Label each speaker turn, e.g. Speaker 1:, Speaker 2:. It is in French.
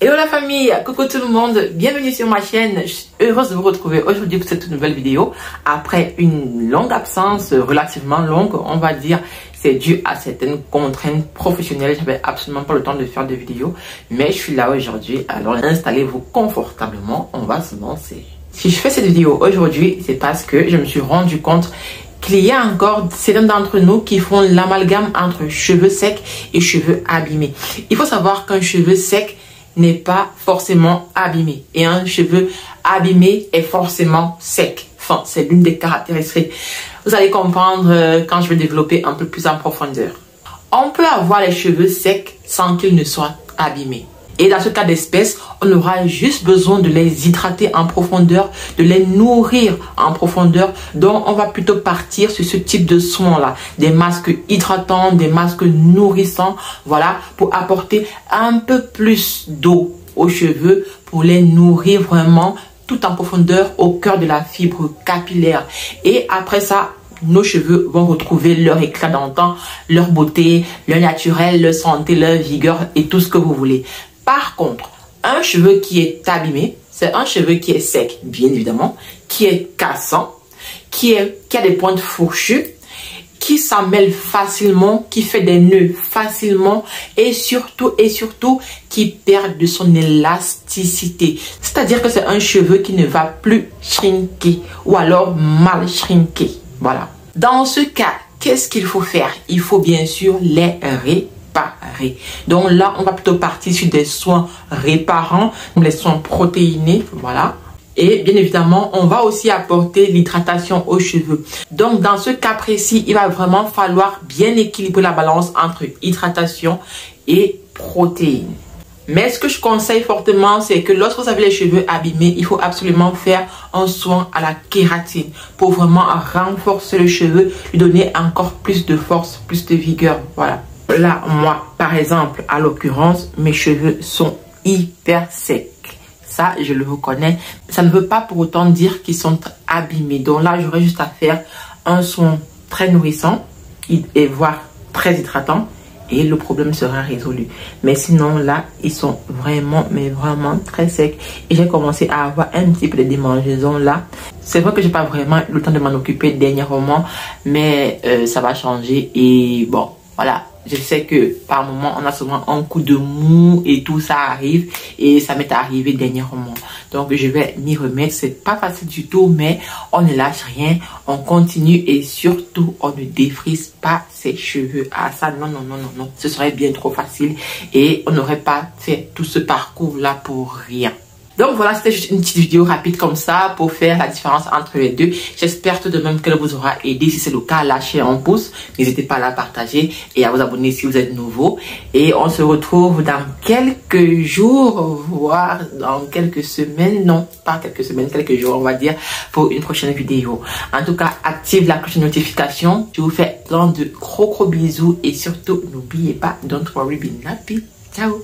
Speaker 1: Hello la famille, coucou tout le monde, bienvenue sur ma chaîne. Je suis heureuse de vous retrouver aujourd'hui pour cette nouvelle vidéo. Après une longue absence, relativement longue, on va dire, c'est dû à certaines contraintes professionnelles. J'avais absolument pas le temps de faire de vidéos, mais je suis là aujourd'hui. Alors installez-vous confortablement, on va se lancer. Si je fais cette vidéo aujourd'hui, c'est parce que je me suis rendu compte qu'il y a encore certains d'entre nous qui font l'amalgame entre cheveux secs et cheveux abîmés. Il faut savoir qu'un cheveu sec n'est pas forcément abîmé et un cheveu abîmé est forcément sec. Enfin, c'est l'une des caractéristiques. Vous allez comprendre quand je vais développer un peu plus en profondeur. On peut avoir les cheveux secs sans qu'ils ne soient abîmés. Et dans ce cas d'espèce, on aura juste besoin de les hydrater en profondeur, de les nourrir en profondeur. Donc, on va plutôt partir sur ce type de soins-là. Des masques hydratants, des masques nourrissants, voilà, pour apporter un peu plus d'eau aux cheveux, pour les nourrir vraiment tout en profondeur au cœur de la fibre capillaire. Et après ça, nos cheveux vont retrouver leur éclat d'antan, leur beauté, leur naturel, leur santé, leur vigueur et tout ce que vous voulez. Par contre, un cheveu qui est abîmé, c'est un cheveu qui est sec, bien évidemment, qui est cassant, qui a des pointes fourchues, qui s'emmêle facilement, qui fait des nœuds facilement et surtout, qui perd de son élasticité. C'est-à-dire que c'est un cheveu qui ne va plus shrinker ou alors mal shrinker. Voilà. Dans ce cas, qu'est-ce qu'il faut faire? Il faut bien sûr les réparer. Donc là, on va plutôt partir sur des soins réparants, les soins protéinés, voilà. Et bien évidemment, on va aussi apporter l'hydratation aux cheveux. Donc dans ce cas précis, il va vraiment falloir bien équilibrer la balance entre hydratation et protéines. Mais ce que je conseille fortement, c'est que lorsque vous avez les cheveux abîmés, il faut absolument faire un soin à la kératine pour vraiment renforcer le cheveu, lui donner encore plus de force, plus de vigueur, voilà. Là, moi, par exemple, à l'occurrence, mes cheveux sont hyper secs. Ça, je le reconnais. Ça ne veut pas pour autant dire qu'ils sont abîmés. Donc là, j'aurais juste à faire un soin très nourrissant et voire très hydratant. Et le problème sera résolu. Mais sinon, là, ils sont vraiment, mais vraiment très secs. Et j'ai commencé à avoir un petit peu de démangeaisons là. C'est vrai que j'ai pas vraiment le temps de m'en occuper dernièrement. Mais ça va changer. Et bon, voilà. Je sais que par moment, on a souvent un coup de mou et tout ça arrive. Et ça m'est arrivé dernièrement. Donc, je vais m'y remettre. C'est pas facile du tout, mais on ne lâche rien. On continue et surtout, on ne défrise pas ses cheveux. Ah, ça, non, non, non, non, non. Ce serait bien trop facile. Et on n'aurait pas fait tout ce parcours-là pour rien. Donc voilà, c'était juste une petite vidéo rapide comme ça pour faire la différence entre les deux. J'espère tout de même qu'elle vous aura aidé. Si c'est le cas, lâchez un pouce. N'hésitez pas à la partager et à vous abonner si vous êtes nouveau. Et on se retrouve dans quelques jours, voire dans quelques semaines. Non, pas quelques semaines, quelques jours, on va dire, pour une prochaine vidéo. En tout cas, active la cloche de notification. Je vous fais plein de gros bisous et surtout, n'oubliez pas, don't worry, be happy. Ciao!